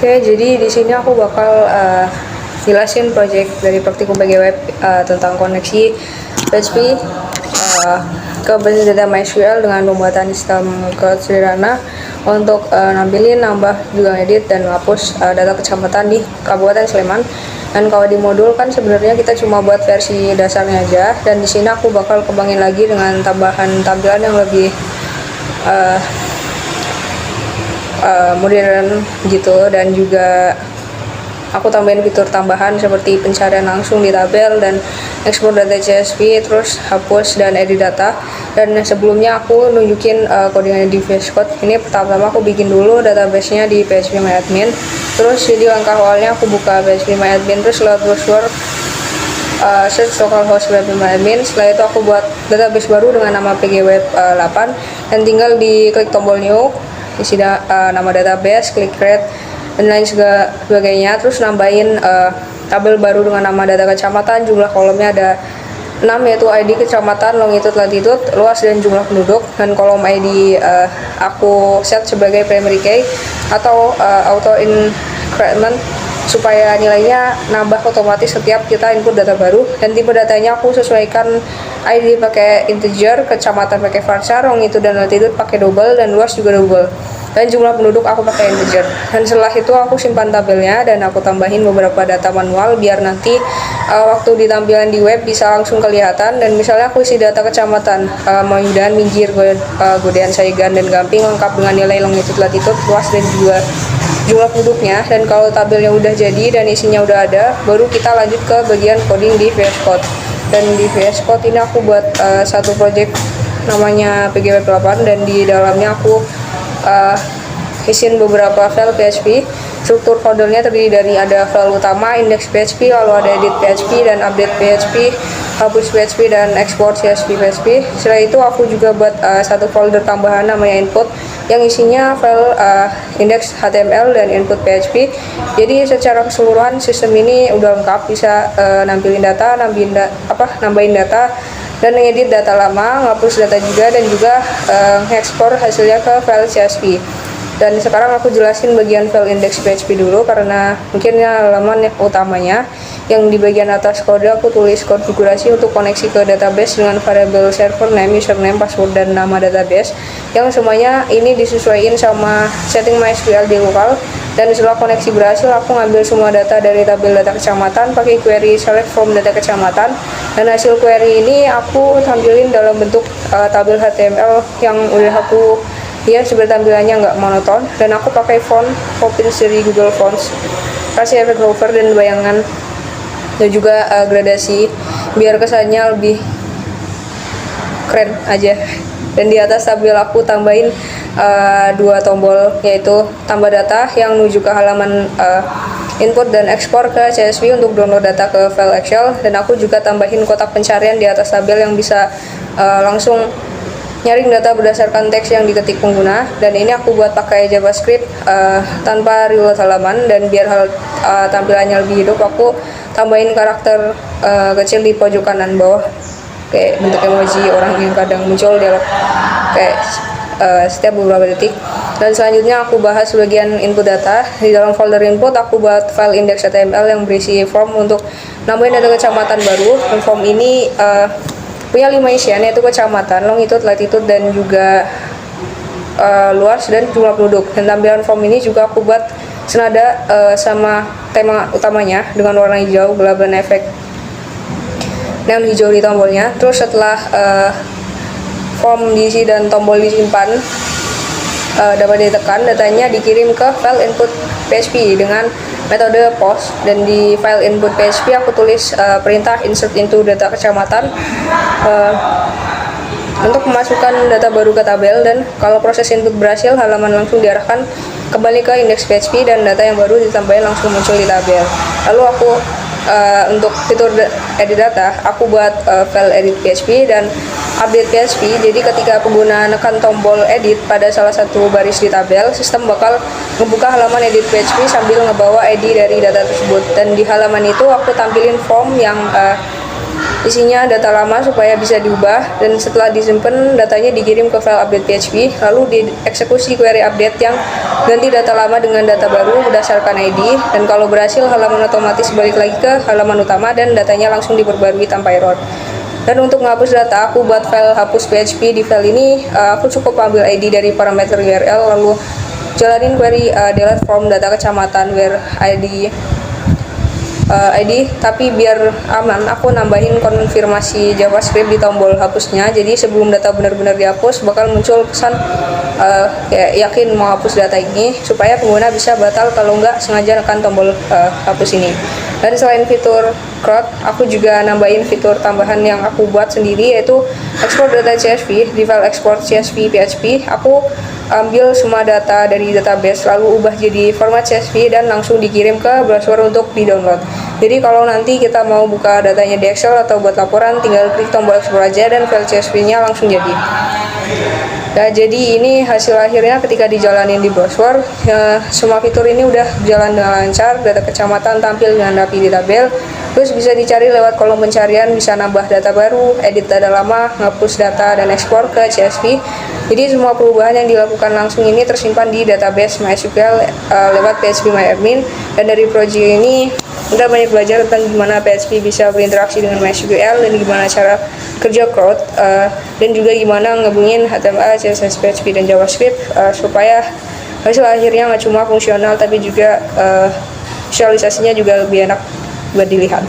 Oke, jadi di sini aku bakal jelasin project dari praktikum PG Web tentang koneksi PHP ke basis data MySQL dengan pembuatan sistem cloud sederhana untuk nampilin, nambah, juga edit dan hapus data kecamatan di Kabupaten Sleman. Dan kalau di modul kan sebenarnya kita cuma buat versi dasarnya aja, dan di sini aku bakal kembangin lagi dengan tambahan tampilan yang lebih modern gitu, dan juga aku tambahin fitur tambahan seperti pencarian langsung di tabel dan ekspor data CSV, terus hapus dan edit data. Dan sebelumnya aku nunjukin codingannya di VS Code. Ini pertama aku bikin dulu database-nya di phpMyAdmin. Terus jadi langkah awalnya aku buka phpMyAdmin, terus lewat browser search localhost phpMyAdmin. Setelah itu aku buat database baru dengan nama pgweb 8 dan tinggal diklik tombol new, isi nama database, klik create dan lain sebagainya. Terus nambahin tabel baru dengan nama data kecamatan, jumlah kolomnya ada 6, yaitu ID kecamatan, longitude, latitude, luas dan jumlah penduduk. Dan kolom ID aku set sebagai primary key atau auto increment supaya nilainya nambah otomatis setiap kita input data baru. Dan tipe datanya aku sesuaikan ID pakai integer, kecamatan pakai varchar, longitude dan latitude pakai double, dan luas juga double, dan jumlah penduduk aku pakai integer. Dan setelah itu aku simpan tabelnya dan aku tambahin beberapa data manual biar nanti waktu di tampilan di web bisa langsung kelihatan. Dan misalnya aku isi data kecamatan Mayudan, Minjir, Godean, Saigan, dan Gamping lengkap dengan nilai longitude, latitude, luas dan juga jumlah penduduknya. Dan kalau tabelnya udah jadi dan isinya udah ada, baru kita lanjut ke bagian coding di VS Code. Dan di VS Code ini aku buat satu project namanya pgweb 8, dan di dalamnya aku isiin beberapa file PHP. Struktur foldernya terdiri dari ada file utama, index PHP, lalu ada edit PHP dan update PHP, hapus PHP, dan ekspor CSV PHP. Setelah itu aku juga buat satu folder tambahan namanya input yang isinya file index HTML dan input PHP. Jadi secara keseluruhan sistem ini udah lengkap, bisa nampilin data, nambahin data, dan ngedit data lama, ngapus data juga, dan juga ngekspor hasilnya ke file CSV. Dan sekarang aku jelasin bagian file index PHP dulu, karena mungkin halaman utamanya. Yang di bagian atas kode aku tulis konfigurasi untuk koneksi ke database dengan variabel server name, username, password, dan nama database, yang semuanya ini disesuaikan sama setting MySQL di lokal. Dan setelah koneksi berhasil, aku ngambil semua data dari tabel data kecamatan pakai query select from data kecamatan, dan hasil query ini aku tampilin dalam bentuk tabel HTML yang udah aku hias biar tampilannya nggak monoton. Dan aku pakai font Poppins dari Google Fonts, kasih efek hover dan bayangan dan juga gradasi biar kesannya lebih keren aja. Dan di atas tabel aku tambahin dua tombol, yaitu tambah data yang menuju ke halaman input dan ekspor ke CSV untuk download data ke file Excel. Dan aku juga tambahin kotak pencarian di atas tabel yang bisa langsung nyaring data berdasarkan teks yang diketik pengguna. Dan ini aku buat pakai JavaScript tanpa reload halaman. Dan biar tampilannya lebih hidup, aku tambahin karakter kecil di pojok kanan bawah, kayak bentuk emoji orang yang kadang muncul dialog kayak setiap beberapa detik. Dan selanjutnya aku bahas bagian input data. Di dalam folder input aku buat file index HTML yang berisi form untuk nambahin data kecamatan baru. Dan form ini punya 5 isian, yaitu kecamatan, longitude, latitude, dan juga luas dan jumlah penduduk. Dan tampilan form ini juga aku buat senada sama tema utamanya dengan warna hijau, gelap, dan efek neon hijau di tombolnya. Terus setelah form diisi dan tombol disimpan dapat ditekan, datanya dikirim ke file input PHP dengan metode post. Dan di file input PHP aku tulis perintah insert into data kecamatan untuk memasukkan data baru ke tabel. Dan kalau proses input berhasil, halaman langsung diarahkan kembali ke index PHP dan data yang baru ditambahin langsung muncul di tabel. Lalu aku untuk fitur edit data, aku buat file edit PHP dan update PHP. Jadi ketika pengguna menekan tombol edit pada salah satu baris di tabel, sistem bakal membuka halaman edit PHP sambil ngebawa ID dari data tersebut. Dan di halaman itu aku tampilin form yang isinya data lama supaya bisa diubah, dan setelah disimpan datanya dikirim ke file update PHP, lalu dieksekusi query update yang ganti data lama dengan data baru berdasarkan ID, dan kalau berhasil halaman otomatis balik lagi ke halaman utama dan datanya langsung diperbarui tanpa error. Dan untuk menghapus data, aku buat file hapus PHP. Di file ini aku cukup ambil ID dari parameter URL, lalu jalanin query delete from data kecamatan where ID, tapi biar aman aku nambahin konfirmasi JavaScript di tombol hapusnya. Jadi sebelum data benar-benar dihapus bakal muncul pesan kayak yakin mau hapus data ini, supaya pengguna bisa batal kalau nggak sengaja tekan tombol hapus ini. Dan selain fitur CRUD, aku juga nambahin fitur tambahan yang aku buat sendiri, yaitu export data CSV. Di file export CSV PHP, aku ambil semua data dari database lalu ubah jadi format CSV dan langsung dikirim ke browser untuk di-download. Jadi kalau nanti kita mau buka datanya di Excel atau buat laporan, tinggal klik tombol export aja dan file CSV-nya langsung jadi. Nah, jadi ini hasil akhirnya ketika dijalanin di browser. Semua fitur ini udah berjalan dengan lancar, data kecamatan tampil dengan rapi di tabel, terus bisa dicari lewat kolom pencarian, bisa nambah data baru, edit data lama, ngapus data, dan ekspor ke CSV. Jadi semua perubahan yang dilakukan langsung ini tersimpan di database MySQL lewat phpMyAdmin. Dan dari project ini udah banyak belajar tentang gimana PHP bisa berinteraksi dengan MySQL, dan gimana cara kerja CRUD, dan juga gimana ngehubungin HTML, CSS, PHP, dan JavaScript supaya hasil akhirnya nggak cuma fungsional tapi juga visualisasinya juga lebih enak buat dilihat.